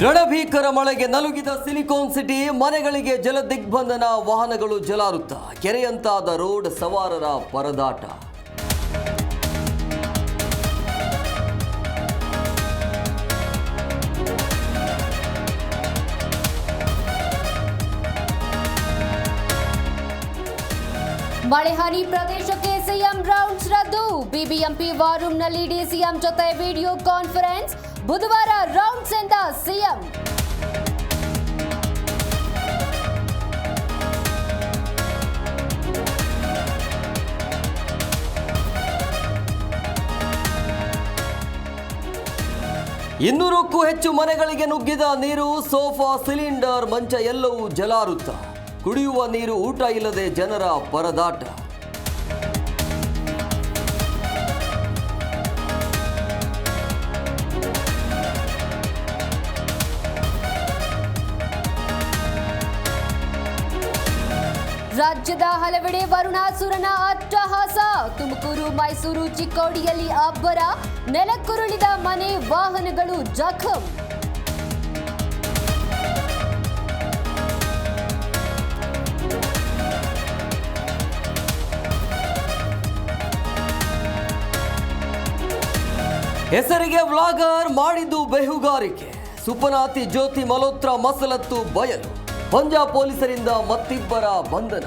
ರಣಭೀಕರ ಮಳೆಗೆ ನಲುಗಿದ silicon city, ಮನೆಗಳಿಗೆ ಜಲ ದಿಗ್ಬಂಧನ, ವಾಹನಗಳು ಜಲಾವೃತ, ಕೆರೆಯಂತಾದ ರೋಡ್, ಸವಾರರ ಪರದಾಟ. ಮಳೆ ಹಾನಿ ಪ್ರದೇಶಕ್ಕೆ ಸಿಎಂ ರೌಂಡ್ಸ್ ರದ್ದು. ಬಿಬಿಎಂಪಿ ವಾರ್ ರೂಮ್ನಲ್ಲಿ ಡಿಸಿಎಂ ಜೊತೆ ವಿಡಿಯೋ ಕಾನ್ಫರೆನ್ಸ್. ಬುಧವಾರ ರೌಂಡ್ಸ್ ಎಂದ ಸಿಎಂ. ಇನ್ನೂರಕ್ಕೂ ಹೆಚ್ಚು ಮನೆಗಳಿಗೆ ನುಗ್ಗಿದ ನೀರು, ಸೋಫಾ, ಸಿಲಿಂಡರ್, ಮಂಚ ಎಲ್ಲವೂ ಜಲಾವೃತ. ಕುಡಿಯುವ ನೀರು, ಊಟ ಇಲ್ಲದೆ ಜನರ ಪರದಾಟ. ರಾಜ್ಯದ ಹಲವೆಡೆ ವರುಣಾಸುರನ ಅಟ್ಟಹಾಸ. ತುಮಕೂರು, ಮೈಸೂರು, ಚಿಕ್ಕೋಡಿಯಲ್ಲಿ ಅಬ್ಬರ. ನೆಲಕ್ಕುರುಳಿದ ಮನೆ, ವಾಹನಗಳು ಜಖಂ. ಹೆಸರಿಗೆ ವ್ಲಾಗರ್, ಮಾಡಿದ್ದು ಬೇಹುಗಾರಿಕೆ. ಸುಪನಾತಿ ಜ್ಯೋತಿ ಮಲ್ಹೋತ್ರಾ ಮಸಲತ್ತು ಬಯಲು. ಪಂಜಾಬ್ ಪೊಲೀಸರಿಂದ ಮತ್ತಿಬ್ಬರ ಬಂಧನ.